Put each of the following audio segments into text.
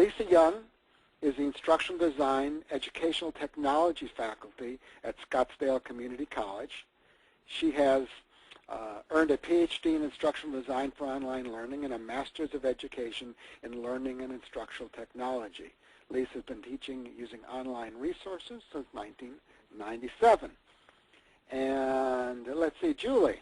Lisa Young is the Instructional Design Educational Technology faculty at Scottsdale Community College. She has earned a PhD in Instructional Design for Online Learning and a Master's of Education in Learning and Instructional Technology. Lisa has been teaching using online resources since 1997. And let's see, Julie.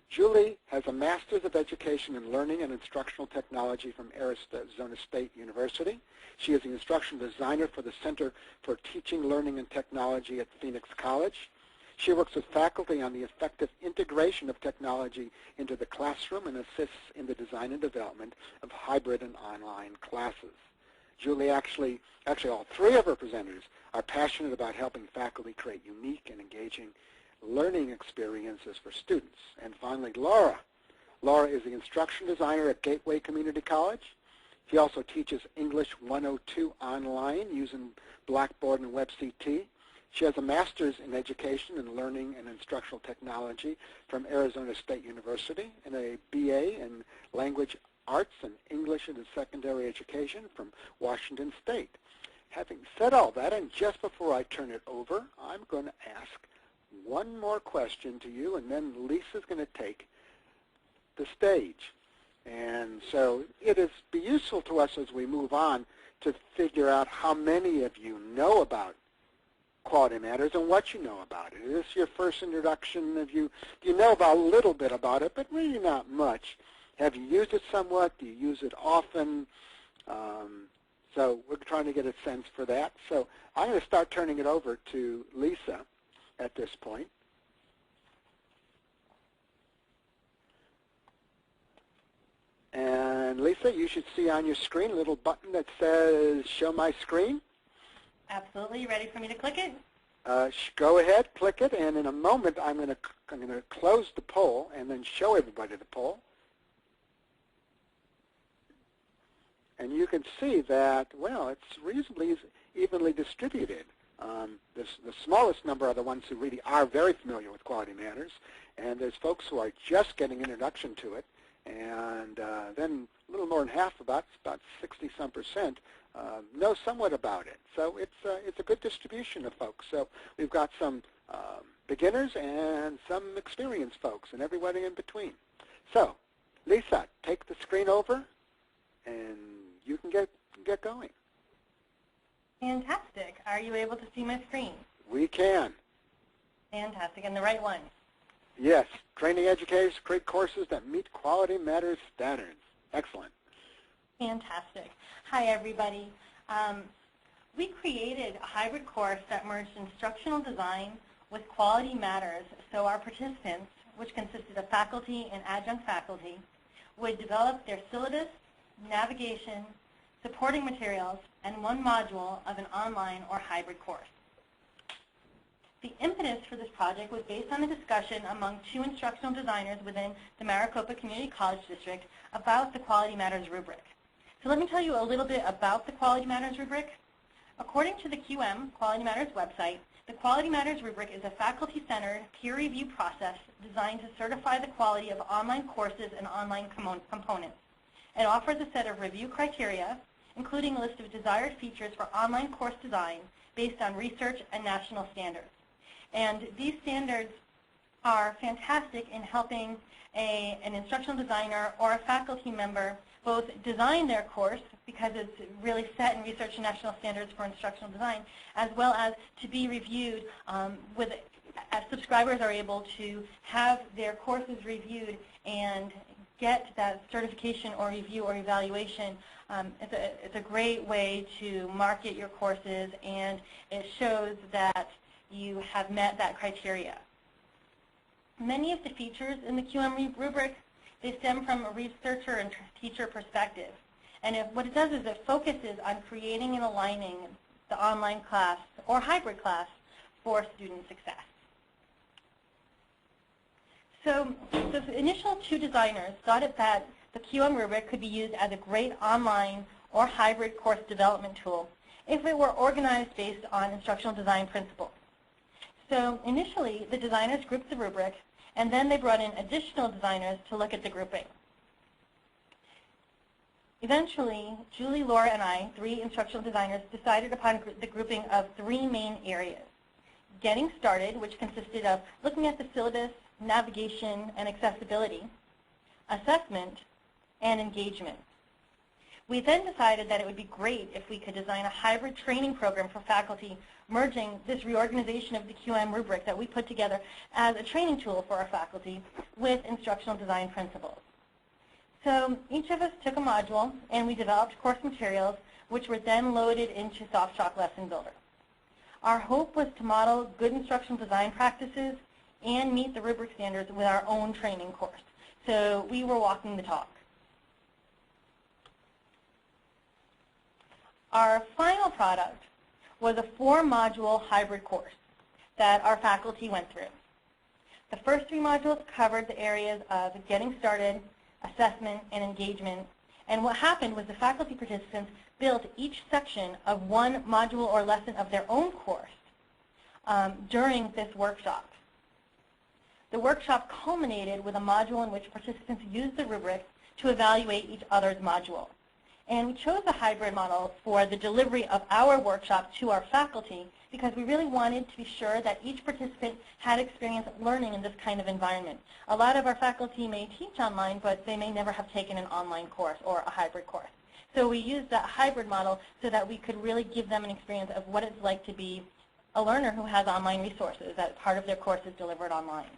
Julie has a Master's of Education in Learning and Instructional Technology from Arizona State University. She is the instructional designer for the Center for Teaching, Learning, and Technology at Phoenix College. She works with faculty on the effective integration of technology into the classroom and assists in the design and development of hybrid and online classes. Julie, actually all three of her presenters are passionate about helping faculty create unique and engaging learning experiences for students. And finally, Laura. Laura is the instruction designer at Gateway Community College. She also teaches English 102 online using Blackboard and WebCT. She has a master's in education and learning and instructional technology from Arizona State University and a BA in language arts and English in secondary education from Washington State. Having said all that, and just before I turn it over, I'm going to ask one more question to you, and then Lisa's going to take the stage. And so it is be useful to us as we move on to figure out how many of you know about Quality Matters and what you know about it. Is this your first introduction? Do you know about a little bit about it, but really not much? Have you used it somewhat? Do you use it often? So we're trying to get a sense for that. So I'm going to start turning it over to Lisa at this point. And Lisa, you should see on your screen a little button that says Show My Screen. Absolutely. You ready for me to click it? Go ahead, click it, and in a moment I'm going to close the poll and then show everybody the poll. And you can see that, well, it's reasonably evenly distributed. The smallest number are the ones who really are very familiar with Quality Matters, and there's folks who are just getting introduction to it, and then a little more than half, about 60-some%, know somewhat about it. So it's a good distribution of folks. So we've got some beginners and some experienced folks, and everybody in between. So Lisa, take the screen over, and you can get going. Fantastic. Are you able to see my screen? We can. Fantastic. And the right one? Yes. Training educators create courses that meet Quality Matters standards. Excellent. Fantastic. Hi, everybody. We created a hybrid course that merged instructional design with Quality Matters, so our participants, which consisted of faculty and adjunct faculty, would develop their syllabus, navigation, supporting materials, and one module of an online or hybrid course. The impetus for this project was based on a discussion among two instructional designers within the Maricopa Community College District about the Quality Matters rubric. So let me tell you a little bit about the Quality Matters rubric. According to the QM Quality Matters website, the Quality Matters rubric is a faculty-centered peer review process designed to certify the quality of online courses and online components. It offers a set of review criteria, including a list of desired features for online course design based on research and national standards. And these standards are fantastic in helping an instructional designer or a faculty member both design their course, because it's really set in research and national standards for instructional design, as well as to be reviewed as subscribers are able to have their courses reviewed and get that certification or review or evaluation. It's a great way to market your courses, and it shows that you have met that criteria. Many of the features in the QM rubric, they stem from a researcher and teacher perspective. And what it does is it focuses on creating and aligning the online class or hybrid class for student success. So the initial two designers thought that the QM rubric could be used as a great online or hybrid course development tool if it were organized based on instructional design principles. So initially, the designers grouped the rubric, and then they brought in additional designers to look at the grouping. Eventually, Julie, Laura, and I, 3 instructional designers, decided upon the grouping of 3 main areas. Getting started, which consisted of looking at the syllabus, navigation, and accessibility, assessment, and engagement. We then decided that it would be great if we could design a hybrid training program for faculty, merging this reorganization of the QM rubric that we put together as a training tool for our faculty with instructional design principles. So each of us took a module and we developed course materials which were then loaded into SoftChalk Lesson Builder. Our hope was to model good instructional design practices and meet the rubric standards with our own training course. So we were walking the talk. Our final product was a 4-module hybrid course that our faculty went through. The first 3 modules covered the areas of getting started, assessment, and engagement. And what happened was the faculty participants built each section of 1 module or lesson of their own course during this workshop. The workshop culminated with a module in which participants used the rubric to evaluate each other's module. And we chose a hybrid model for the delivery of our workshop to our faculty because we really wanted to be sure that each participant had experience learning in this kind of environment. A lot of our faculty may teach online, but they may never have taken an online course or a hybrid course. So we used that hybrid model so that we could really give them an experience of what it's like to be a learner who has online resources, that part of their course is delivered online.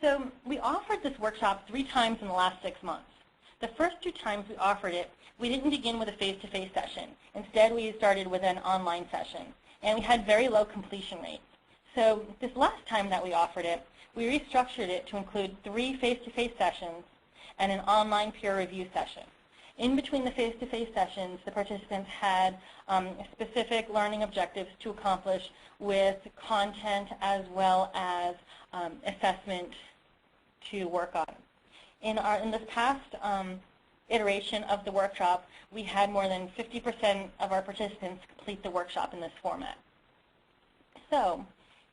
So we offered this workshop 3 times in the last 6 months. The first 2 times we offered it, we didn't begin with a face-to-face session. Instead, we started with an online session, and we had very low completion rates. So this last time that we offered it, we restructured it to include 3 face-to-face sessions and an online peer review session. In between the face-to-face sessions, the participants had specific learning objectives to accomplish with content as well as assessment to work on. In this past iteration of the workshop, we had more than 50% of our participants complete the workshop in this format. So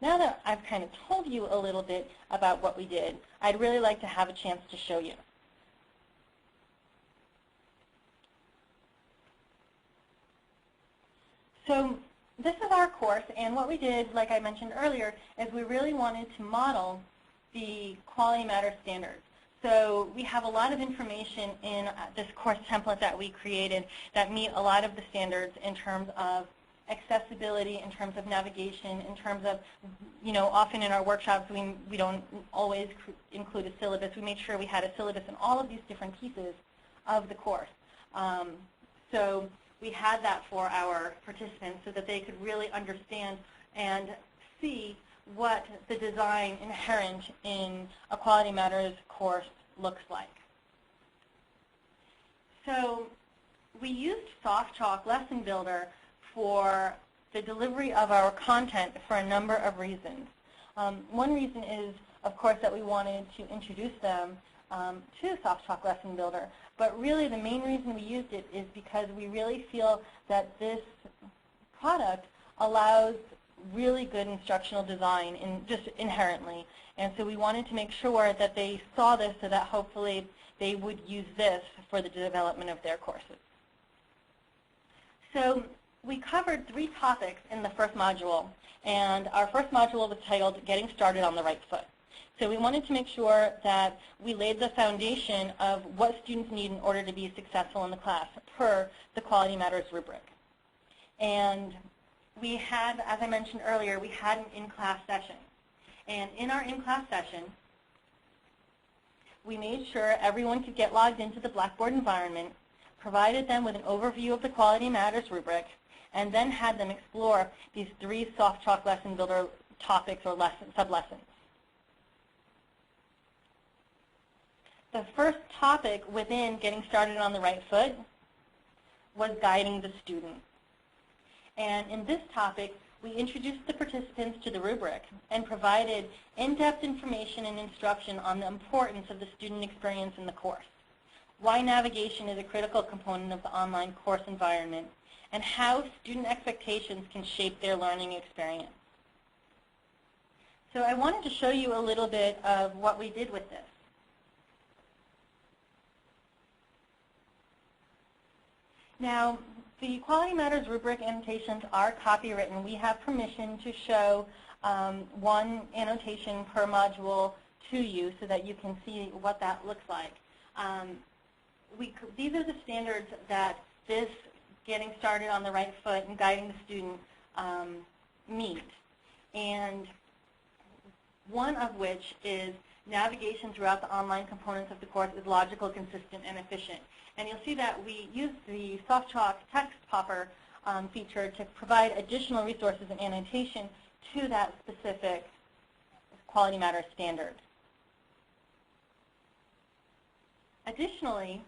now that I've kind of told you a little bit about what we did, I'd really like to have a chance to show you. So this is our course, and what we did, like I mentioned earlier, is we really wanted to model the Quality Matters standards. So we have a lot of information in this course template that we created that meet a lot of the standards in terms of accessibility, in terms of navigation, in terms of, often in our workshops we don't always include a syllabus. We made sure we had a syllabus in all of these different pieces of the course. So we had that for our participants so that they could really understand and see what the design inherent in a Quality Matters course looks like. So we used SoftChalk Lesson Builder for the delivery of our content for a number of reasons. One reason is, of course, that we wanted to introduce them to SoftChalk Lesson Builder, but really the main reason we used it is because we really feel that this product allows really good instructional design just inherently. And so we wanted to make sure that they saw this so that hopefully they would use this for the development of their courses. So we covered 3 topics in the first module, and our first module was titled Getting Started on the Right Foot. So we wanted to make sure that we laid the foundation of what students need in order to be successful in the class per the Quality Matters rubric. And we had, as I mentioned earlier, we had an in-class session. And in our in-class session, we made sure everyone could get logged into the Blackboard environment, provided them with an overview of the Quality Matters rubric, and then had them explore these 3 SoftChalk Lesson Builder topics or sub-lessons. The first topic within Getting Started on the Right Foot was guiding the student. And in this topic, we introduced the participants to the rubric and provided in-depth information and instruction on the importance of the student experience in the course, why navigation is a critical component of the online course environment, and how student expectations can shape their learning experience. So I wanted to show you a little bit of what we did with this. Now, the Quality Matters rubric annotations are copywritten. We have permission to show one annotation per module to you so that you can see what that looks like. These are the standards that this Getting Started on the Right Foot and Guiding the Student meet. And one of which is navigation throughout the online components of the course is logical, consistent, and efficient. And you'll see that we use the SoftChalk text popper feature to provide additional resources and annotation to that specific Quality Matters standard. Additionally,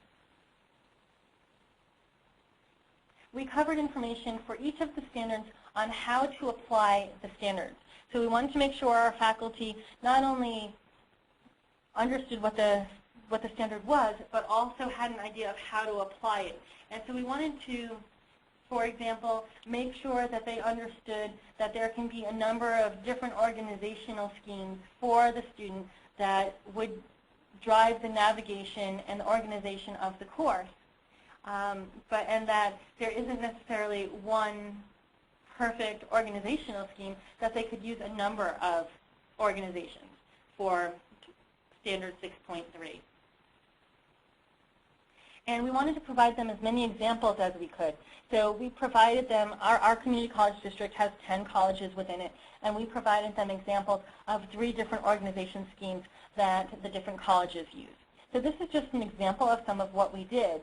we covered information for each of the standards on how to apply the standards. So we wanted to make sure our faculty not only understood what the standard was, but also had an idea of how to apply it. And so we wanted to, for example, make sure that they understood that there can be a number of different organizational schemes for the student that would drive the navigation and the organization of the course. And that there isn't necessarily one perfect organizational scheme, that they could use a number of organizations for Standard 6.3. And we wanted to provide them as many examples as we could. So we provided them, our community college district has 10 colleges within it, and we provided them examples of 3 different organization schemes that the different colleges use. So this is just an example of some of what we did.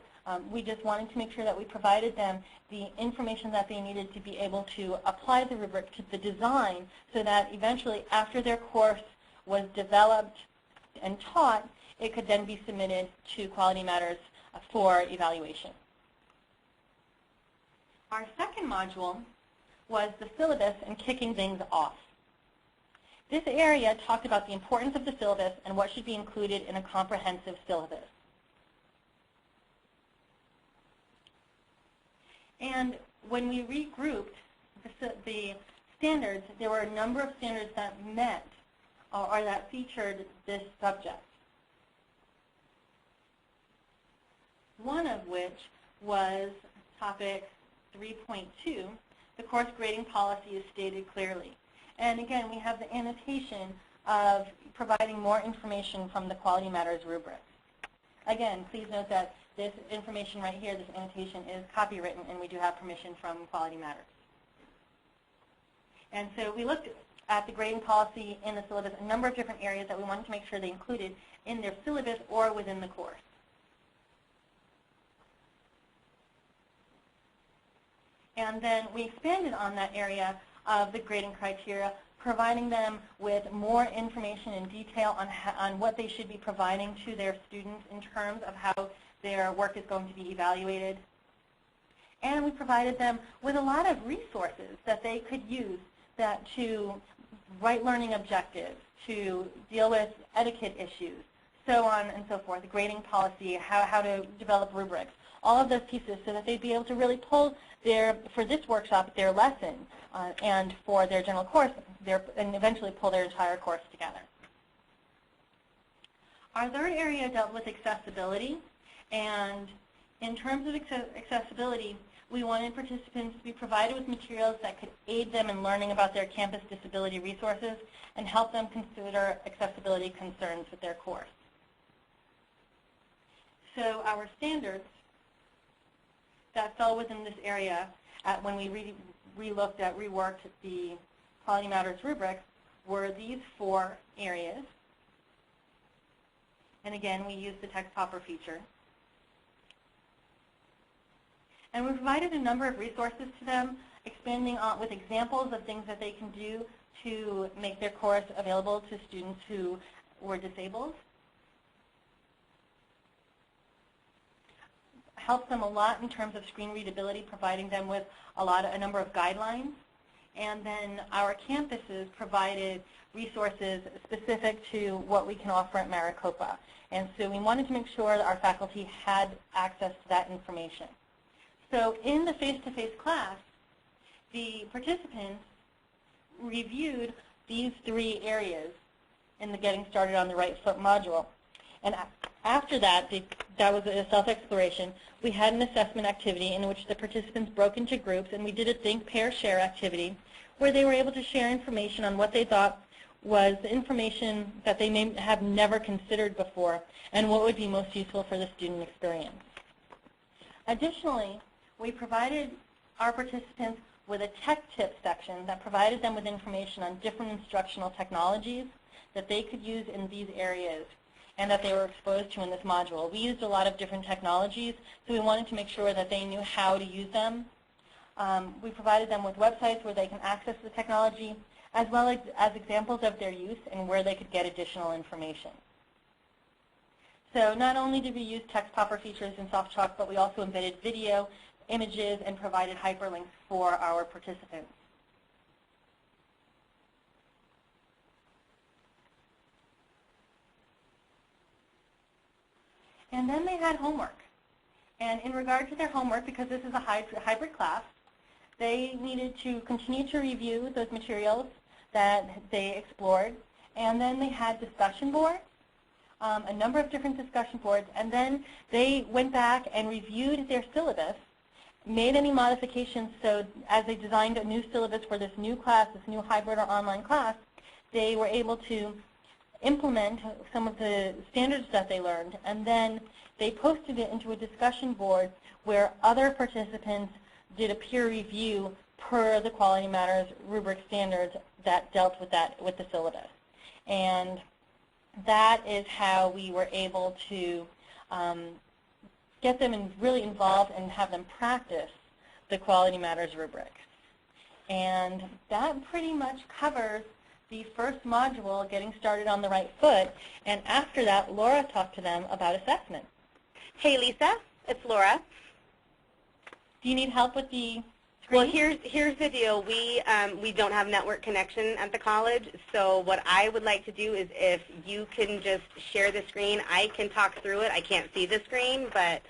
We just wanted to make sure that we provided them the information that they needed to be able to apply the rubric to the design so that eventually after their course was developed and taught, it could then be submitted to Quality Matters for evaluation. Our second module was the syllabus and kicking things off. This area talked about the importance of the syllabus and what should be included in a comprehensive syllabus. And when we regrouped the standards, there were a number of standards that met or that featured this subject. One of which was topic 3.2, the course grading policy is stated clearly. And again, we have the annotation of providing more information from the Quality Matters rubric. Again, please note that this information right here, this annotation, is copywritten, and we do have permission from Quality Matters. And so we looked at the grading policy in the syllabus, a number of different areas that we wanted to make sure they included in their syllabus or within the course. And then we expanded on that area of the grading criteria, providing them with more information and detail on what they should be providing to their students in terms of how their work is going to be evaluated. And we provided them with a lot of resources that they could use to write learning objectives, to deal with etiquette issues, so on and so forth, the grading policy, how to develop rubrics, all of those pieces so that they'd be able to really pull for this workshop, their lesson, and for their general course, and eventually pull their entire course together. Our third area dealt with accessibility, and in terms of accessibility, we wanted participants to be provided with materials that could aid them in learning about their campus disability resources and help them consider accessibility concerns with their course. So our standards that fell within this area when we reworked the Quality Matters rubric were these 4 areas. And again, we used the text popper feature. And we provided a number of resources to them, expanding on with examples of things that they can do to make their course available to students who were disabled. Helped them a lot in terms of screen readability, providing them with a number of guidelines. And then our campuses provided resources specific to what we can offer at Maricopa. And so we wanted to make sure that our faculty had access to that information. So in the face-to-face class, the participants reviewed these 3 areas in the Getting Started on the Right Foot module. And after that, that was a self-exploration, we had an assessment activity in which the participants broke into groups, and we did a think, pair, share activity where they were able to share information on what they thought was the information that they may have never considered before and what would be most useful for the student experience. Additionally, we provided our participants with a tech tip section that provided them with information on different instructional technologies that they could use in these areas and that they were exposed to in this module. We used a lot of different technologies, so we wanted to make sure that they knew how to use them. We provided them with websites where they can access the technology, as well as examples of their use and where they could get additional information. So not only did we use text popper features in SoftChalk, but we also embedded video, images, and provided hyperlinks for our participants. And then they had homework. And in regard to their homework, because this is a hybrid class, they needed to continue to review those materials that they explored. And then they had discussion boards, a number of different discussion boards. And then they went back and reviewed their syllabus, made any modifications, so as they designed a new syllabus for this new class, this new hybrid or online class, they were able to implement some of the standards that they learned, and then they posted it into a discussion board where other participants did a peer review per the Quality Matters rubric standards that dealt with the syllabus. And that is how we were able to get them really involved and have them practice the Quality Matters rubric. And that pretty much covers the first module, getting started on the right foot. And after that, Laura talked to them about assessment. Hey, Lisa, it's Laura. Do you need help with the screen? Well, here's the deal. We don't have network connection at the college, so what I would like to do is if you can just share the screen, I can talk through it. I can't see the screen, but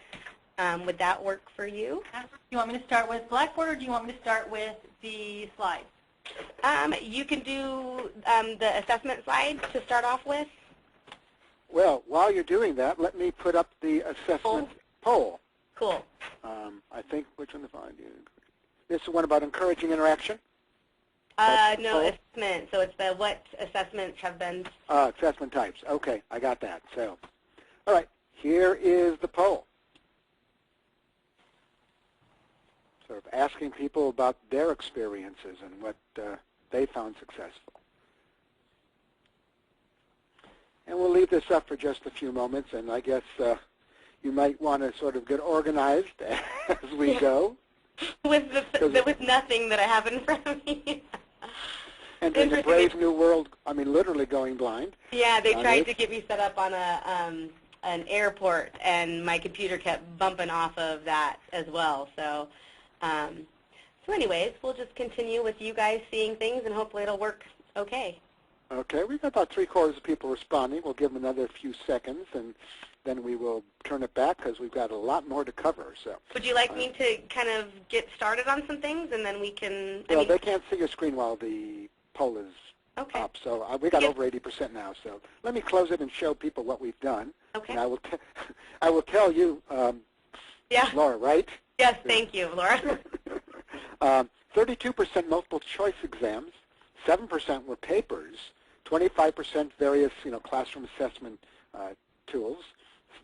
would that work for you? Do you want me to start with Blackboard, or do you want me to start with the slides? You can do the assessment slide to start off with. Well, while you're doing that, let me put up the assessment poll. Cool. I think, which one to find you? This is one about encouraging interaction? No, assessment. So it's the what assessments have been. Assessment types. Okay, I got that. So, all right, here is the poll. Sort of asking people about their experiences and what they found successful. And we'll leave this up for just a few moments, and I guess you might want to sort of get organized as we go. With nothing that I have in front of me. And in the brave new world, I mean, literally going blind. Yeah, they tried to get me set up on an airport, and my computer kept bumping off of that as well. So, anyways, we'll just continue with you guys seeing things, and hopefully it'll work okay. Okay, we've got about 3/4 of people responding. We'll give them another few seconds, and then we will turn it back because we've got a lot more to cover. So, would you like me to kind of get started on some things, and then we can? Well, they can't see your screen while the poll is up. So we got over 80% now. So let me close it and show people what we've done. Okay. And I will tell you, Laura, right? Yes, thank you, Laura. 32% multiple choice exams, 7% were papers, 25% various classroom assessment tools,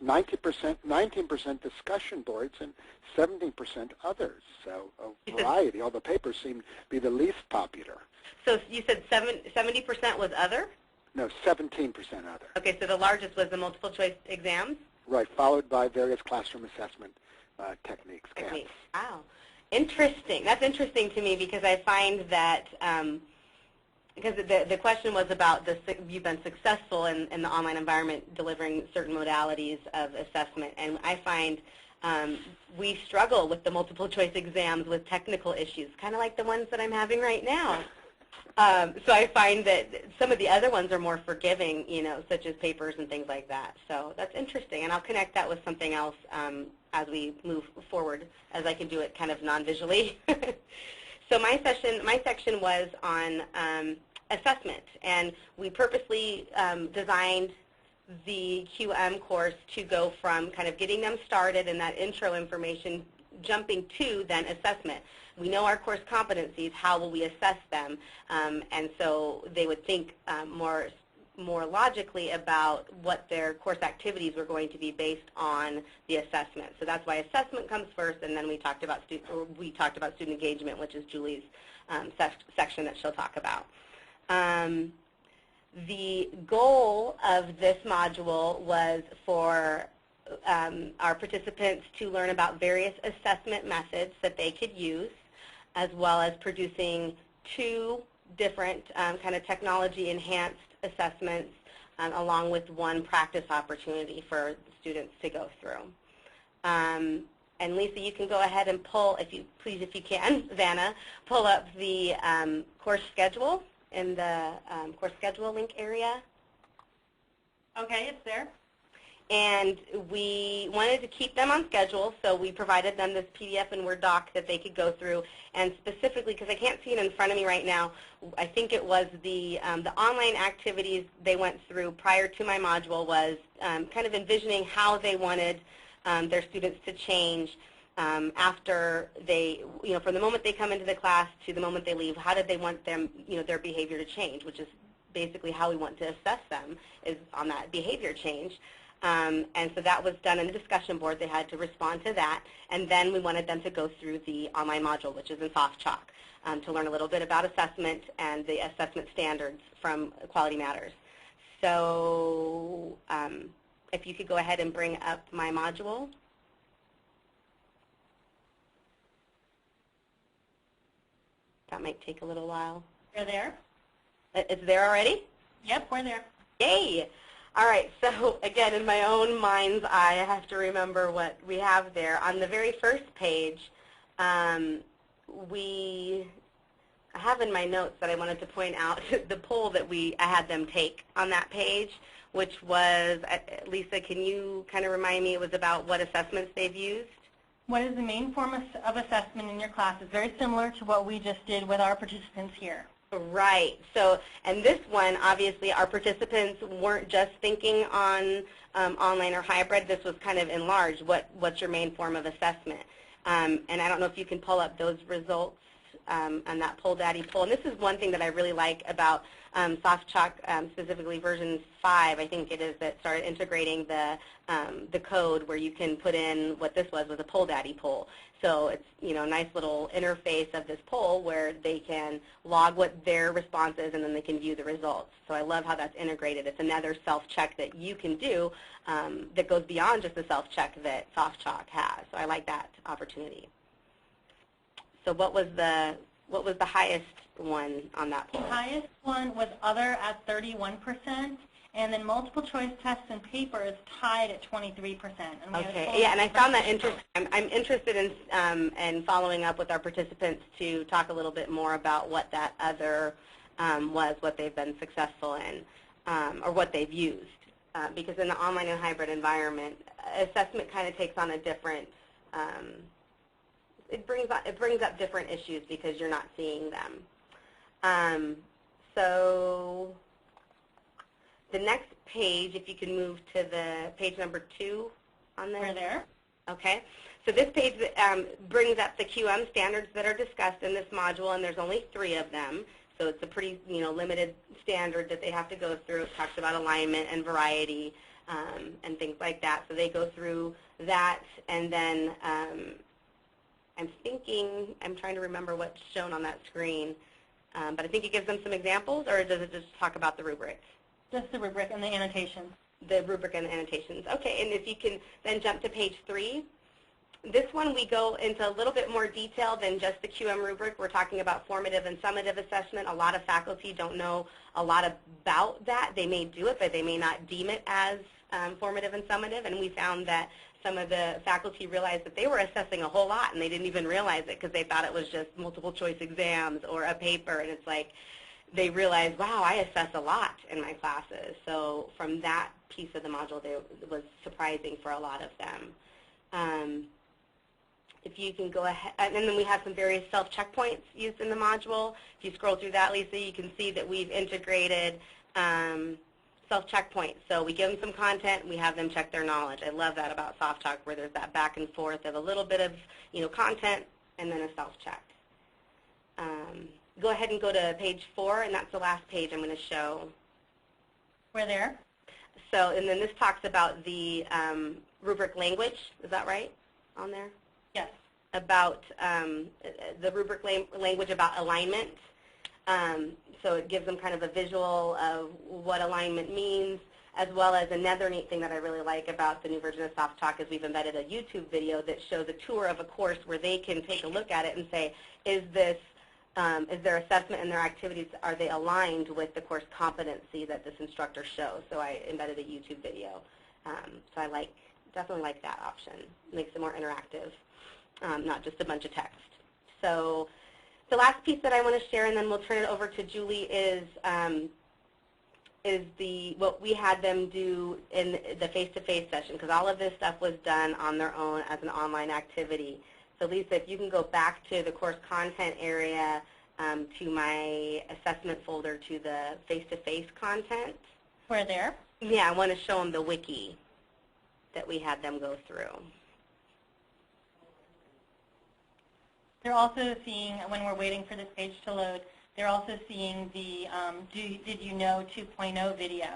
19% discussion boards, and 17% others. So a variety. All the papers seem to be the least popular. So you said 70% was other? No, 17% other. Okay, so the largest was the multiple choice exams? Right, followed by various classroom assessment techniques. Wow. Interesting. That's interesting to me because I find that because the question was about you've been successful in the online environment delivering certain modalities of assessment, and I find we struggle with the multiple choice exams with technical issues, kind of like the ones that I'm having right now. So I find that some of the other ones are more forgiving, such as papers and things like that. So that's interesting, and I'll connect that with something else as we move forward, as I can do it kind of non-visually. So my section was on assessment, and we purposely designed the QM course to go from kind of getting them started and that intro information jumping to then assessment. We know our course competencies, how will we assess them? And so they would think more logically about what their course activities were going to be based on the assessment. So that's why assessment comes first, and then we talked about student engagement, which is Julie's section that she'll talk about. The goal of this module was for our participants to learn about various assessment methods that they could use, as well as producing 2 different kind of technology-enhanced assessments along with 1 practice opportunity for students to go through. And Lisa, you can go ahead and pull, if you can, Vanna, pull up the course schedule in the course schedule link area. Okay, it's there. And we wanted to keep them on schedule, so we provided them this PDF and Word doc that they could go through. And specifically, because I can't see it in front of me right now, I think it was the online activities they went through prior to my module was kind of envisioning how they wanted their students to change after they, from the moment they come into the class to the moment they leave. How did they want them, their behavior to change, which is basically how we want to assess them, is on that behavior change. And so that was done in the discussion board. They had to respond to that. And then we wanted them to go through the online module, which is in SoftChalk, to learn a little bit about assessment and the assessment standards from Quality Matters. So if you could go ahead and bring up my module. That might take a little while. You're there? It's there already? Yep, we're there. Yay! All right, so again, in my own mind's eye, I have to remember what we have there. On the very first page, I have in my notes that I wanted to point out the poll that I had them take on that page, which was, Lisa, can you kind of remind me, it was about what assessments they've used? What is the main form of assessment in your class? It's very similar to what we just did with our participants here. Right. So, and this one, obviously, our participants weren't just thinking on online or hybrid. This was kind of enlarged. What's your main form of assessment? And I don't know if you can pull up those results on that Poll Daddy poll. And this is one thing that I really like about SoftChalk, specifically version 5, I think it is, that started integrating the code where you can put in what this was a Poll Daddy poll. So it's, a nice little interface of this poll where they can log what their response is and then they can view the results. So I love how that's integrated. It's another self-check that you can do that goes beyond just the self-check that SoftChalk has. So I like that opportunity. So what was the highest one on that poll? The highest one was other at 31%, and then multiple choice tests and papers tied at 23%. And okay, yeah, and I found that interesting. I'm interested in following up with our participants to talk a little bit more about what that other was, what they've been successful in, or what they've used. Because in the online and hybrid environment, assessment kind of takes on a different it brings up different issues because you're not seeing them. So the next page, if you can move to the page number 2 on there. We're there. Okay. So this page brings up the QM standards that are discussed in this module, and there's only 3 of them. So it's a pretty limited standard that they have to go through. It talks about alignment and variety and things like that. So they go through that, and then I'm trying to remember what's shown on that screen, but I think it gives them some examples, or does it just talk about the rubric? Just the rubric and the annotations. The rubric and the annotations. Okay, and if you can then jump to page 3. This one we go into a little bit more detail than just the QM rubric. We're talking about formative and summative assessment. A lot of faculty don't know a lot about that. They may do it, but they may not deem it as formative and summative, and we found that some of the faculty realized that they were assessing a whole lot, and they didn't even realize it because they thought it was just multiple choice exams or a paper, and it's like they realized, wow, I assess a lot in my classes. So from that piece of the module, it was surprising for a lot of them. If you can go ahead, and then we have some various self-checkpoints used in the module. If you scroll through that, Lisa, you can see that we've integrated self-checkpoint. So we give them some content, we have them check their knowledge. I love that about SoftChalk, where there's that back and forth of a little bit of content and then a self-check. Go ahead and go to page 4, and that's the last page I'm going to show. We're there. So, and then this talks about the rubric language. Is that right on there? Yes. About the rubric language about alignment. So it gives them kind of a visual of what alignment means, as well as another neat thing that I really like about the new version of SoftChalk is we've embedded a YouTube video that shows a tour of a course where they can take a look at it and say, is their assessment and their activities, are they aligned with the course competency that this instructor shows? So I embedded a YouTube video. So I definitely like that option. It makes it more interactive, not just a bunch of text. So the last piece that I want to share, and then we'll turn it over to Julie, is what we had them do in the face-to-face session, because all of this stuff was done on their own as an online activity. So Lisa, if you can go back to the course content area, to my assessment folder, to the face-to-face content. We're there. Yeah, I want to show them the wiki that we had them go through. They're also seeing, when we're waiting for this page to load, they're also seeing the Did You Know 2.0 video.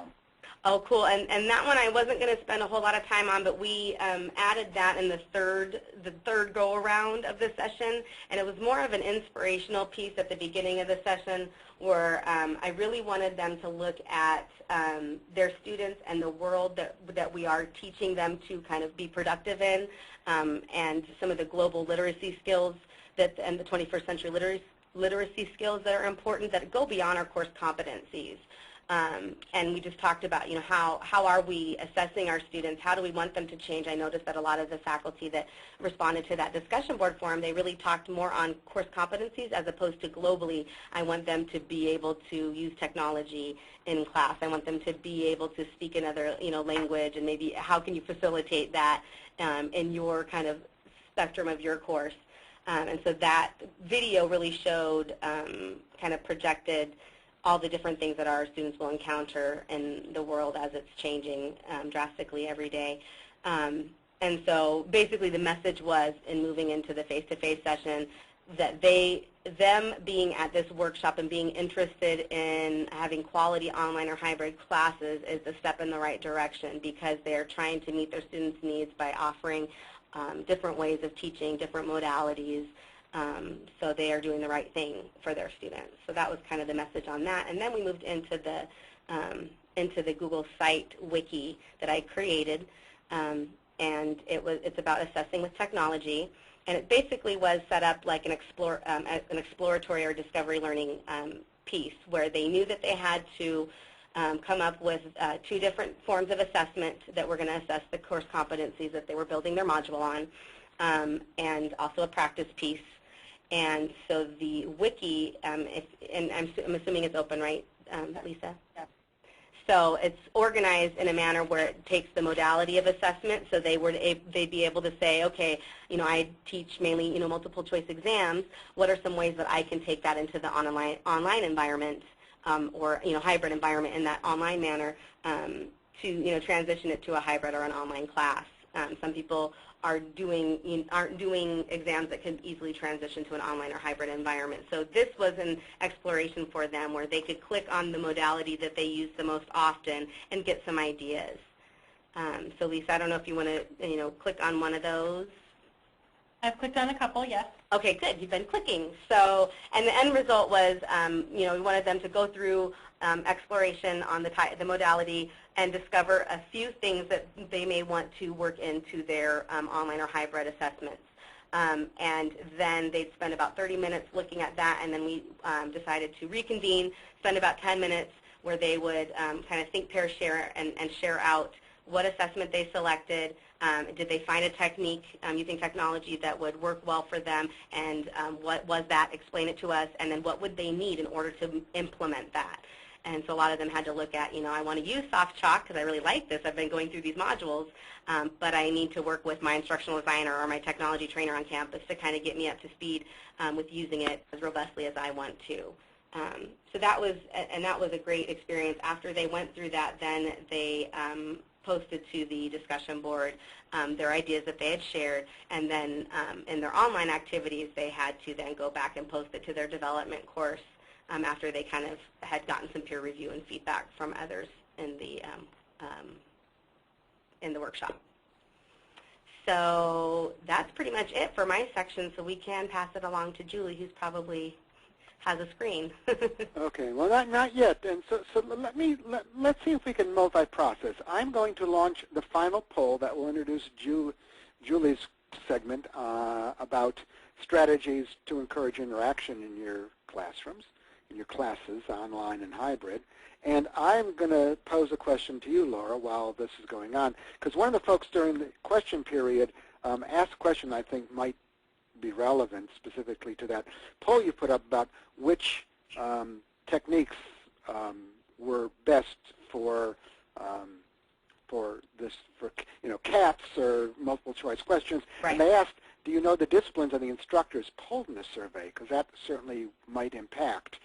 Oh, cool. And that one I wasn't going to spend a whole lot of time on, but we added that in the third go-around of the session. And it was more of an inspirational piece at the beginning of the session where I really wanted them to look at their students and the world that we are teaching them to kind of be productive in, and some of the global literacy skills and the 21st century literacy skills that are important that go beyond our course competencies. And we just talked about, how are we assessing our students? How do we want them to change? I noticed that a lot of the faculty that responded to that discussion board forum, they really talked more on course competencies as opposed to globally. I want them to be able to use technology in class. I want them to be able to speak another, language, and maybe how can you facilitate that in your kind of spectrum of your course. And so that video really showed, kind of projected all the different things that our students will encounter in the world as it's changing drastically every day. And so basically the message was, in moving into the face-to-face session, that them being at this workshop and being interested in having quality online or hybrid classes is a step in the right direction, because they're trying to meet their students' needs by offering different ways of teaching, different modalities. So they are doing the right thing for their students. So that was kind of the message on that. And then we moved into the Google site wiki that I created, and it's about assessing with technology. And it basically was set up like an exploratory or discovery learning piece, where they knew that they had to come up with 2 different forms of assessment that were going to assess the course competencies that they were building their module on, and also a practice piece. And so the wiki, and I'm assuming it's open, right, Lisa? Yeah. So it's organized in a manner where it takes the modality of assessment. So they'd be able to say, okay, I teach mainly multiple choice exams. What are some ways that I can take that into the online environment, or hybrid environment in that online manner, to transition it to a hybrid or an online class. Some people aren't doing exams that can easily transition to an online or hybrid environment. So this was an exploration for them where they could click on the modality that they use the most often and get some ideas. So Lisa, I don't know if you want to click on one of those. I've clicked on a couple, yes. Okay, good. You've been clicking. So, and the end result was, we wanted them to go through exploration on the modality and discover a few things that they may want to work into their online or hybrid assessments. And then they'd spend about 30 minutes looking at that, and then we decided to reconvene, spend about 10 minutes where they would kind of think, pair, share, and share out what assessment they selected. Did they find a technique using technology that would work well for them, and what was that? Explain it to us, and then what would they need in order to implement that? And so a lot of them had to look at, I want to use SoftChalk because I really like this. I've been going through these modules, but I need to work with my instructional designer or my technology trainer on campus to kind of get me up to speed with using it as robustly as I want to. So that was a great experience. After they went through that, then they posted to the discussion board their ideas that they had shared, and then in their online activities, they had to then go back and post it to their development course after they kind of had gotten some peer review and feedback from others in the workshop. So that's pretty much it for my section, so we can pass it along to Julie, who's probably has a screen. Okay, well, not yet. And so let's see if we can multi-process. I'm going to launch the final poll that will introduce Julie's segment about strategies to encourage interaction in your classrooms, in your classes, online and hybrid. And I'm going to pose a question to you, Laura, while this is going on, because one of the folks during the question period asked a question I think might be relevant specifically to that poll you put up about which techniques were best for CATs or multiple choice questions. Right. And they asked, do you know the disciplines of the instructors polled in the survey? Because that certainly might impact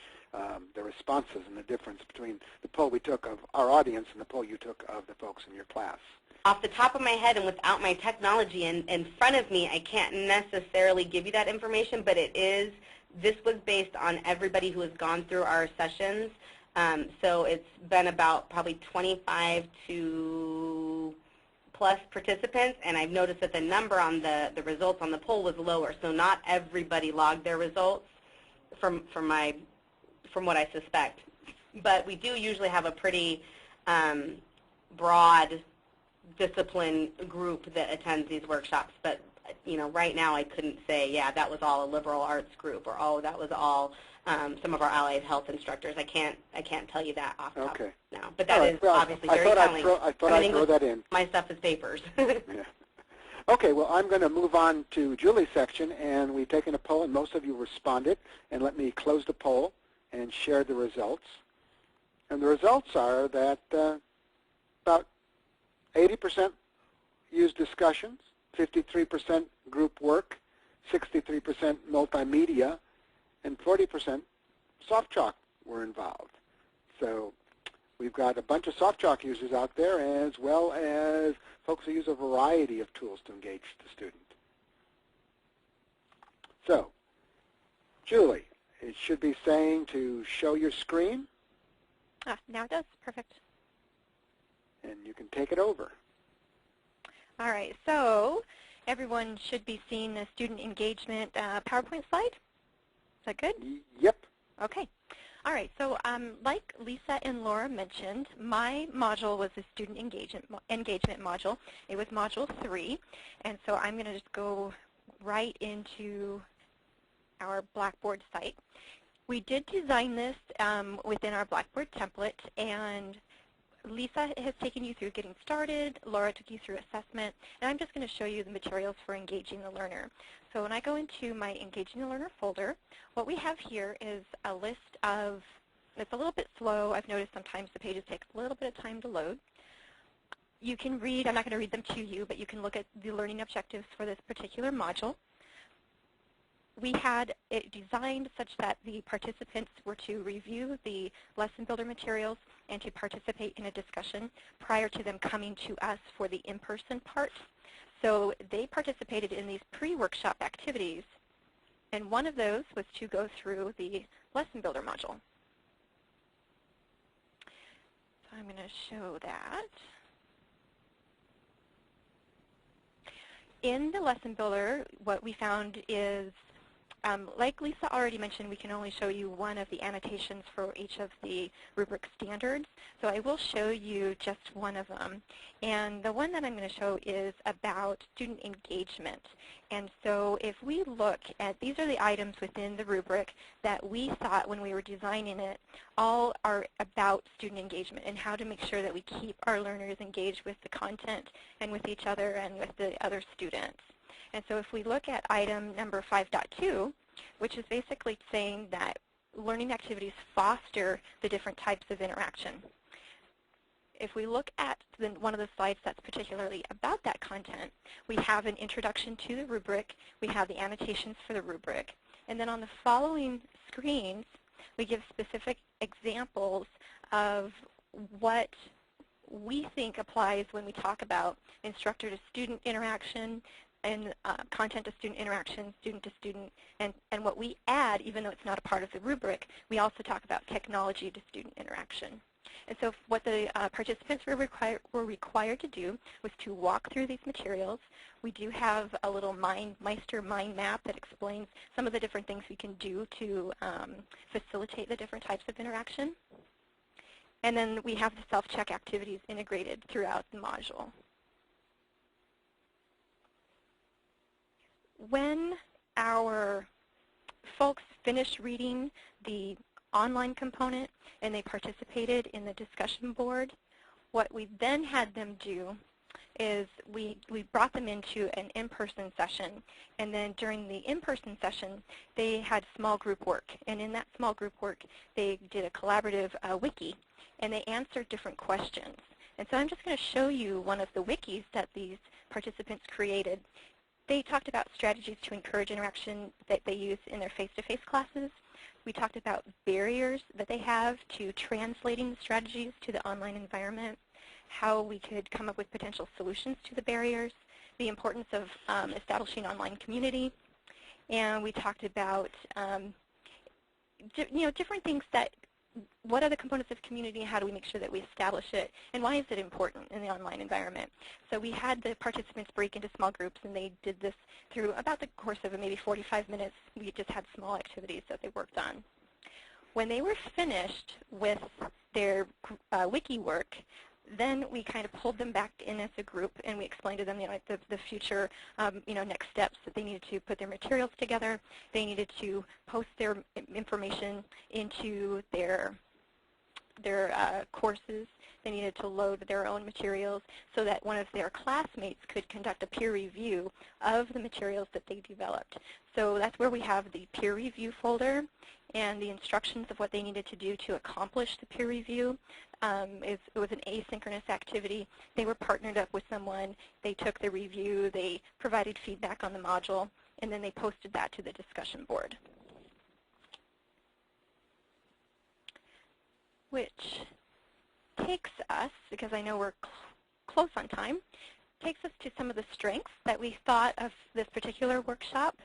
the responses and the difference between the poll we took of our audience and the poll you took of the folks in your class. Off the top of my head and without my technology in front of me, I can't necessarily give you that information, but this was based on everybody who has gone through our sessions. So it's been about probably 25 to plus participants, and I've noticed that the number on the results on the poll was lower, so not everybody logged their results from what I suspect. But we do usually have a pretty broad discipline group that attends these workshops, but right now I couldn't say, yeah, that was all a liberal arts group, or oh, that was all some of our allied health instructors. I can't tell you that off the top now, but that is obviously very telling. I thought I'd throw that in. My stuff is papers. Yeah. Okay, well, I'm going to move on to Julie's section, and we've taken a poll, and most of you responded, and let me close the poll and share the results. And the results are that about 80% use discussions, 53% group work, 63% multimedia, and 40% SoftChalk were involved. So we've got a bunch of SoftChalk users out there, as well as folks who use a variety of tools to engage the student. So, Julie, it should be saying to show your screen. Now it does. Perfect. And you can take it over. All right. So everyone should be seeing the student engagement PowerPoint slide. Is that good? Yep. Okay. All right. So like Lisa and Laura mentioned, my module was the student engagement module. It was module 3. And so I'm going to just go right into our Blackboard site. We did design this within our Blackboard template, and Lisa has taken you through getting started, Laura took you through assessment, and I'm just going to show you the materials for engaging the learner. So when I go into my Engaging the Learner folder, what we have here is a list of, it's a little bit slow. I've noticed sometimes the pages take a little bit of time to load. You can read, I'm not going to read them to you, but you can look at the learning objectives for this particular module. We had it designed such that the participants were to review the lesson builder materials and to participate in a discussion prior to them coming to us for the in-person part. So they participated in these pre-workshop activities, and one of those was to go through the lesson builder module. So I'm going to show that. In the lesson builder, what we found is, like Lisa already mentioned, we can only show you one of the annotations for each of the rubric standards. So I will show you just one of them. And the one that I'm going to show is about student engagement. And so if we look at, these are the items within the rubric that we thought when we were designing it, all are about student engagement and how to make sure that we keep our learners engaged with the content and with each other and with the other students. And so if we look at item number 5.2, which is basically saying that learning activities foster the different types of interaction. If we look at one of the slides that's particularly about that content, we have an introduction to the rubric, we have the annotations for the rubric, and then on the following screens, we give specific examples of what we think applies when we talk about instructor-to-student interaction and content-to-student interaction, student-to-student, and what we add, even though it's not a part of the rubric, we also talk about technology-to-student interaction. And so what the participants were required to do was to walk through these materials. We do have a little Meister mind map that explains some of the different things we can do to facilitate the different types of interaction. And then we have the self-check activities integrated throughout the module. When our folks finished reading the online component and they participated in the discussion board, what we then had them do is we brought them into an in-person session, and then during the in-person session they had small group work, and in that small group work they did a collaborative wiki, and they answered different questions. And so I'm just going to show you one of the wikis that these participants created. They talked about strategies to encourage interaction that they use in their face-to-face classes. We talked about barriers that they have to translating the strategies to the online environment, how we could come up with potential solutions to the barriers, the importance of establishing online community, and we talked about different things that, what are the components of community, how do we make sure that we establish it, and why is it important in the online environment. So we had the participants break into small groups, and they did this through about the course of maybe 45 minutes. We just had small activities that they worked on. When they were finished with their wiki work, then we kind of pulled them back in as a group, and we explained to them the future next steps, that they needed to put their materials together, they needed to post their information into their courses, they needed to load their own materials so that one of their classmates could conduct a peer review of the materials that they developed. So that's where we have the peer review folder and the instructions of what they needed to do to accomplish the peer review. It was an asynchronous activity. They were partnered up with someone, they took the review, they provided feedback on the module, and then they posted that to the discussion board. Which takes us, because I know we're close on time, takes us to some of the strengths that we thought of this particular workshop.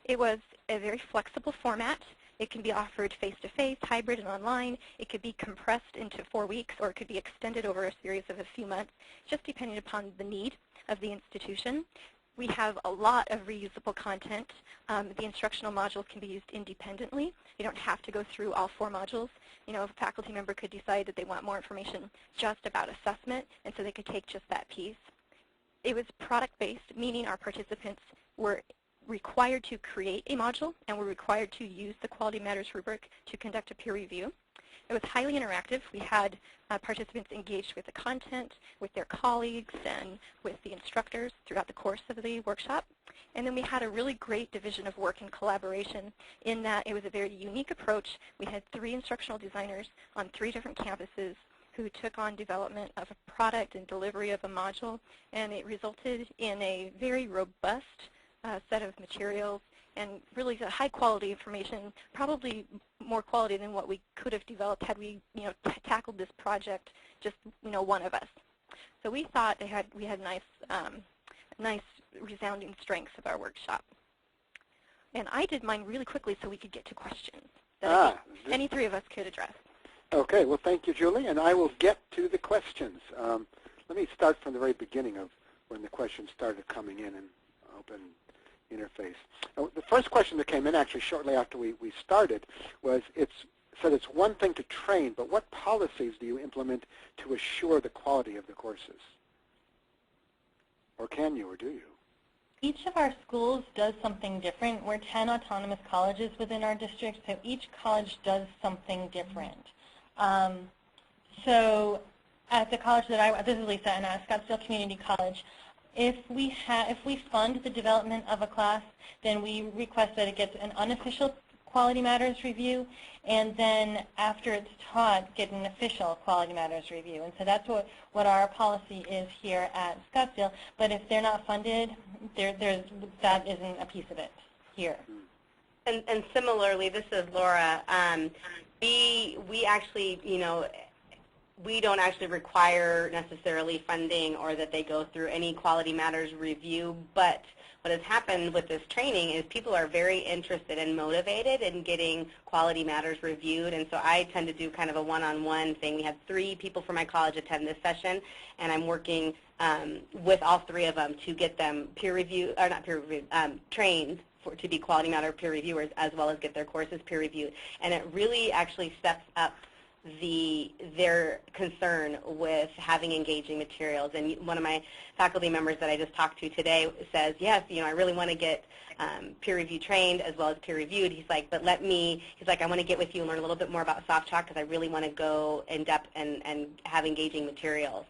It was a very flexible format. It can be offered face-to-face, hybrid, and online. It could be compressed into 4 weeks, or it could be extended over a series of a few months, just depending upon the need of the institution. We have a lot of reusable content. The instructional modules can be used independently. You don't have to go through all 4 modules. A faculty member could decide that they want more information just about assessment, and so they could take just that piece. It was product-based, meaning our participants were required to create a module and were required to use the Quality Matters rubric to conduct a peer review. It was highly interactive. We had participants engaged with the content, with their colleagues, and with the instructors throughout the course of the workshop. And then we had a really great division of work and collaboration in that it was a very unique approach. We had 3 instructional designers on 3 different campuses who took on development of a product and delivery of a module, and it resulted in a very robust set of materials and really high quality information, probably more quality than what we could have developed had we tackled this project just one of us. So we thought we had nice resounding strengths of our workshop. And I did mine really quickly so we could get to questions that any 3 of us could address. Okay, well thank you, Julie, and I will get to the questions. Let me start from the very beginning of when the questions started coming in open interface. The first question that came in actually shortly after we started was, said it's one thing to train, but what policies do you implement to assure the quality of the courses? Or can you, or do you? Each of our schools does something different. We're 10 autonomous colleges within our district, so each college does something different. So at the college that this is Lisa, and at Scottsdale Community College, if we fund the development of a class, then we request that it gets an unofficial Quality Matters review, and then after it's taught, get an official Quality Matters review. And so that's what our policy is here at Scottsdale. But if they're not funded, that isn't a piece of it here. And similarly, this is Laura. We actually, we don't actually require necessarily funding or that they go through any Quality Matters review, but what has happened with this training is people are very interested and motivated in getting Quality Matters reviewed, and so I tend to do kind of a one-on-one thing. We had 3 people from my college attend this session, and I'm working with all 3 of them to get them trained to be Quality Matter peer reviewers, as well as get their courses peer reviewed. And it really actually steps up their concern with having engaging materials. And one of my faculty members that I just talked to today says, yes, I really want to get peer review trained as well as peer reviewed. He's like, but he's like, I want to get with you and learn a little bit more about SoftChalk because I really want to go in depth and have engaging materials.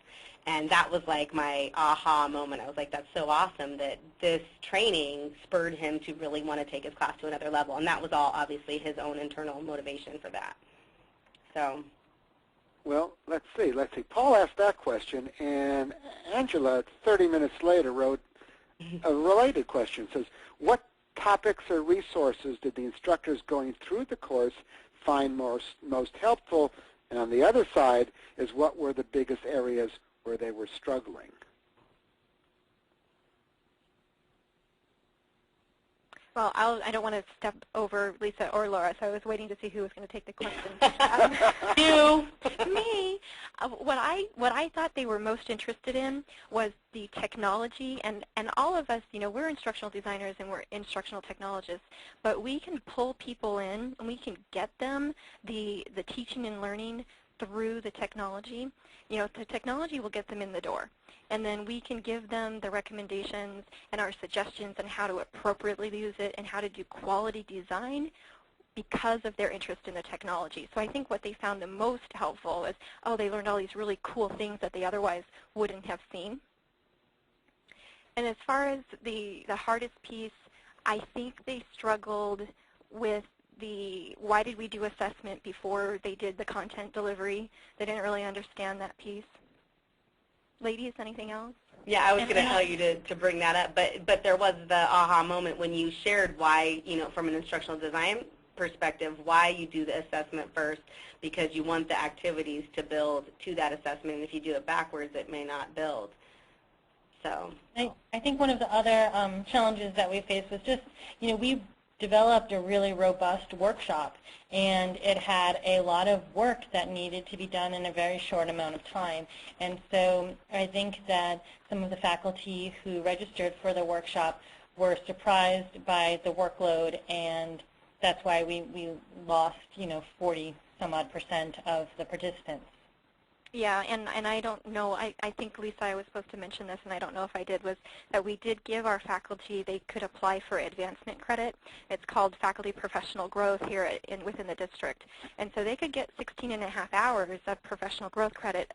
And that was like my aha moment. I was like, that's so awesome that this training spurred him to really want to take his class to another level. And that was all obviously his own internal motivation for that. So. Well, let's see. Paul asked that question, and Angela, 30 minutes later, wrote a related question. It says, what topics or resources did the instructors going through the course find most helpful? And on the other side is, what were the biggest areas where they were struggling? Well, I don't want to step over Lisa or Laura, so I was waiting to see who was going to take the question. You. Me. What I thought they were most interested in was the technology, and all of us, we're instructional designers and we're instructional technologists, but we can pull people in and we can get them the teaching and learning through the technology. The technology will get them in the door. And then we can give them the recommendations and our suggestions on how to appropriately use it and how to do quality design because of their interest in the technology. So I think what they found the most helpful is, they learned all these really cool things that they otherwise wouldn't have seen. And as far as the hardest piece, I think they struggled with why did we do assessment before they did the content delivery? They didn't really understand that piece. Ladies, anything else? Yeah, I was going to tell you to bring that up, but there was the aha moment when you shared why, from an instructional design perspective, why you do the assessment first, because you want the activities to build to that assessment, and if you do it backwards, it may not build. So I think one of the other challenges that we faced was just, we developed a really robust workshop, and it had a lot of work that needed to be done in a very short amount of time. And so I think that some of the faculty who registered for the workshop were surprised by the workload, and that's why we lost, 40-some-odd% of the participants. Yeah, and I don't know, I think, Lisa, I was supposed to mention this, and I don't know if I did, was that we did give our faculty, they could apply for advancement credit. It's called Faculty Professional Growth here within the district. And so they could get 16.5 hours of professional growth credit,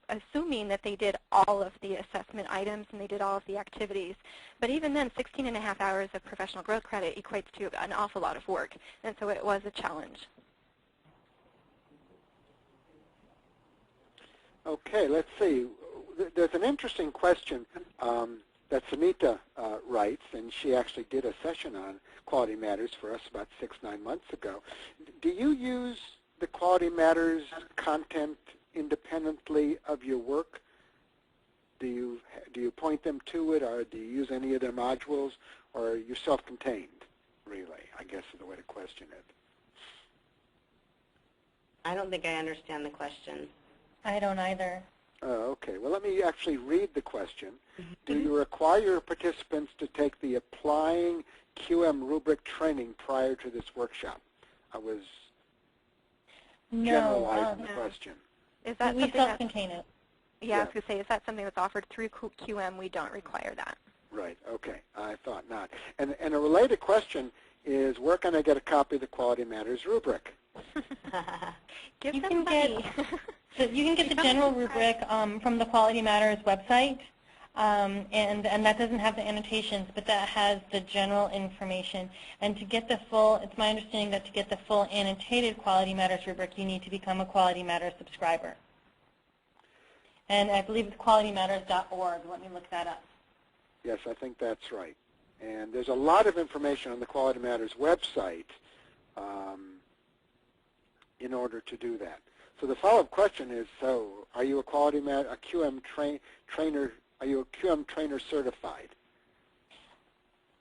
assuming that they did all of the assessment items and they did all of the activities. But even then, 16.5 hours of professional growth credit equates to an awful lot of work. And so it was a challenge. Okay, let's see. There's an interesting question that Sunita writes, and she actually did a session on Quality Matters for us about 6-9 months ago. Do you use the Quality Matters content independently of your work? Do you point them to it, or do you use any of their modules, or are you self-contained, really, I guess is the way to question it. I don't think I understand the question. I don't either. Okay. Well, let me actually read the question. Do you require your participants to take the Applying QM Rubric training prior to this workshop? I was generalizing the question. Is that we self-contain it? Yeah, I was going to say, is that something that's offered through QM? We don't require that. Right. Okay. I thought not. And a related question is, where can I get a copy of the Quality Matters Rubric? Give them money. So you can get the general rubric from the Quality Matters website, and that doesn't have the annotations, but that has the general information. And to get the full, it's my understanding that to get the full annotated Quality Matters rubric, you need to become a Quality Matters subscriber. And I believe it's qualitymatters.org. Let me look that up. Yes, I think that's right. And there's a lot of information on the Quality Matters website in order to do that. So the follow-up question is, so are you a QM trainer? Are you a QM trainer certified?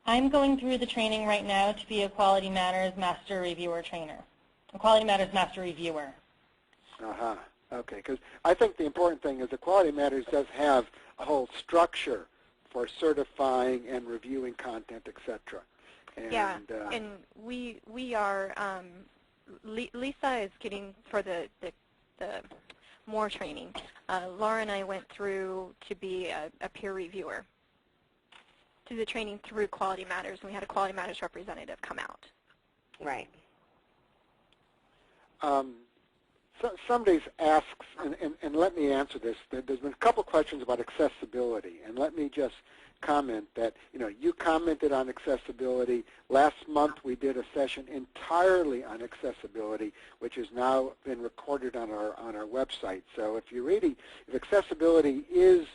I'm going through the training right now to be a Quality Matters Master Reviewer trainer, a Quality Matters Master Reviewer. Uh-huh. Okay, because I think the important thing is that Quality Matters does have a whole structure for certifying and reviewing content, etc. Yeah, and we are, Lisa is getting for the more training. Laura and I went through to be a peer reviewer, to the training through Quality Matters, and we had a Quality Matters representative come out. Right. Somebody asks, and let me answer this. There's been a couple questions about accessibility, and let me just comment that, you commented on accessibility. Last month we did a session entirely on accessibility, which has now been recorded on our website. So if accessibility is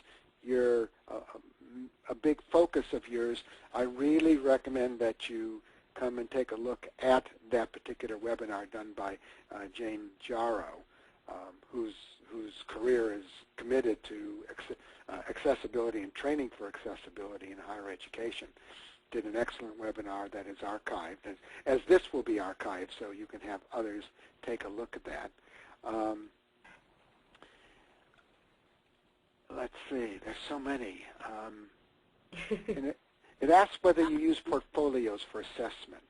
a big focus of yours, I really recommend that you come and take a look at that particular webinar done by Jane Jarrow, whose career is committed to accessibility and training for accessibility in higher education. Did an excellent webinar that is archived, as this will be archived, so you can have others take a look at that. Let's see, there's so many. And it asks whether you use portfolios for assessment.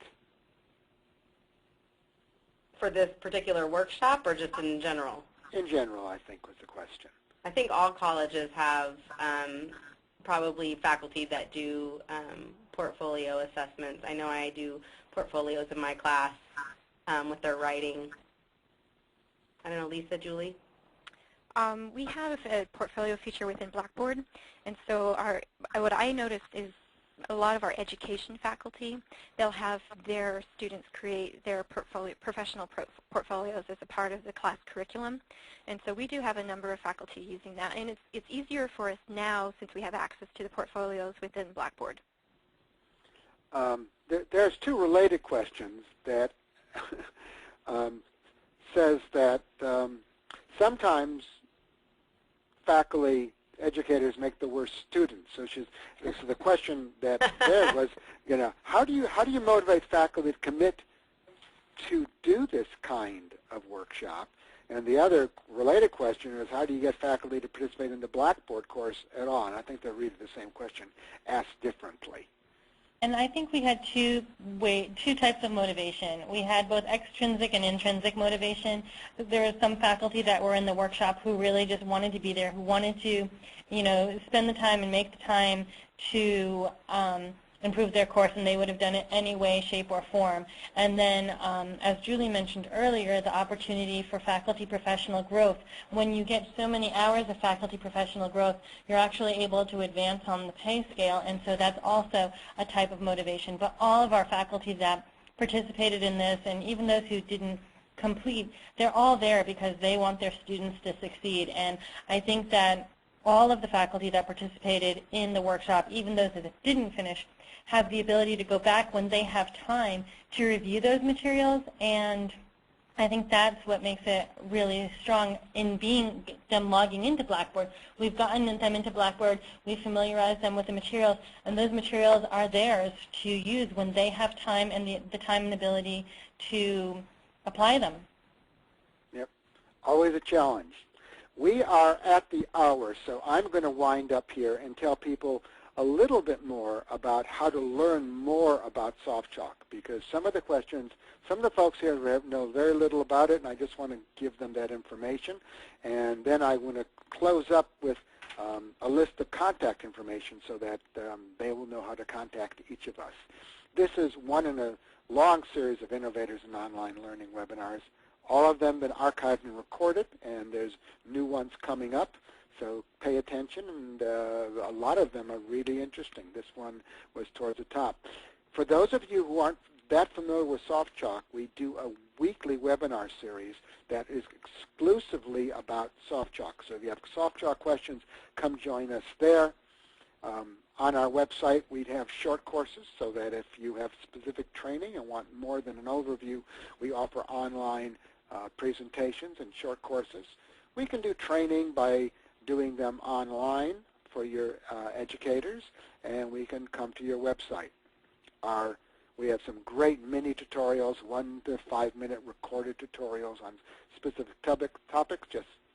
For this particular workshop or just in general? In general, I think was the question. I think all colleges have probably faculty that do portfolio assessments. I know I do portfolios in my class with their writing. I don't know, Lisa, Julie? We have a portfolio feature within Blackboard, and so what I noticed is a lot of our education faculty, they'll have their students create their professional portfolios as a part of the class curriculum. And so we do have a number of faculty using that. And it's easier for us now since we have access to the portfolios within Blackboard. There's two related questions that says that sometimes faculty educators make the worst students. So the question that there was, how do you motivate faculty to commit to do this kind of workshop? And the other related question is, how do you get faculty to participate in the Blackboard course at all? And I think they're really the same question, asked differently. And I think we had two types of motivation. We had both extrinsic and intrinsic motivation. There were some faculty that were in the workshop who really just wanted to be there, who wanted to, spend the time and make the time to improve their course, and they would have done it any way, shape, or form. And then, as Julie mentioned earlier, the opportunity for faculty professional growth. When you get so many hours of faculty professional growth, you're actually able to advance on the pay scale, and so that's also a type of motivation. But all of our faculty that participated in this, and even those who didn't complete, they're all there because they want their students to succeed. And I think that all of the faculty that participated in the workshop, even those that didn't finish, have the ability to go back when they have time to review those materials, and I think that's what makes it really strong in them logging into Blackboard. We've gotten them into Blackboard, we've familiarized them with the materials, and those materials are theirs to use when they have time and the time and ability to apply them. Yep, always a challenge. We are at the hour, so I'm going to wind up here and tell people a little bit more about how to learn more about SoftChalk, because some of the questions, some of the folks here know very little about it, and I just want to give them that information. And then I want to close up with a list of contact information so that they will know how to contact each of us. This is one in a long series of Innovators in Online Learning webinars. All of them have been archived and recorded, and there's new ones coming up. So pay attention, and a lot of them are really interesting. This one was towards the top. For those of you who aren't that familiar with SoftChalk, we do a weekly webinar series that is exclusively about SoftChalk. So if you have SoftChalk questions, come join us there. On our website, we'd have short courses so that if you have specific training and want more than an overview, we offer online presentations and short courses. We can do training by doing them online for your educators, and we can come to your website. We have some great mini tutorials, 1 to 5 minute recorded tutorials on specific topics,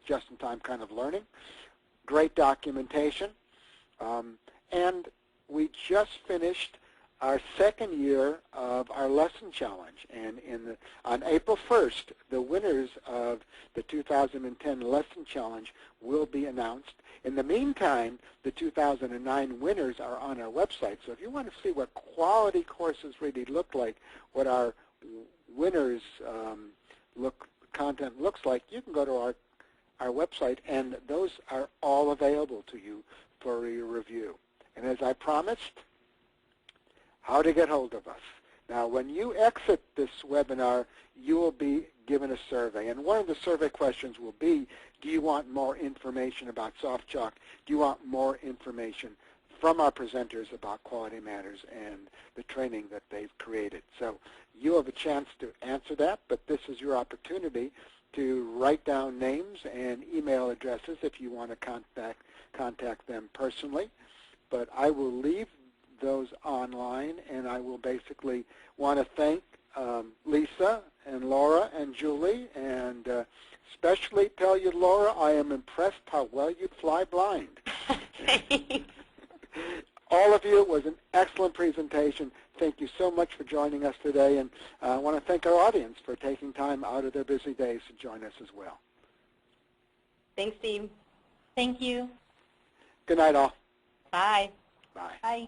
just-in-time kind of learning. Great documentation. And we just finished our second year of our lesson challenge. And on April 1st, the winners of the 2010 lesson challenge will be announced. In the meantime, the 2009 winners are on our website. So if you want to see what quality courses really look like, what our winners content looks like, you can go to our website, and those are all available to you for your review. And as I promised, how to get hold of us. Now, when you exit this webinar, you will be given a survey. And one of the survey questions will be, do you want more information about SoftChalk? Do you want more information from our presenters about Quality Matters and the training that they've created? So you have a chance to answer that, but this is your opportunity to write down names and email addresses if you want to contact them personally. But I will leave those online, and I will basically want to thank Lisa and Laura and Julie, and especially tell you, Laura, I am impressed how well you fly blind. Thanks. All of you, it was an excellent presentation. Thank you so much for joining us today, and I want to thank our audience for taking time out of their busy days to join us as well. Thanks, Steve. Thank you. Good night, all. Bye. Bye. Bye.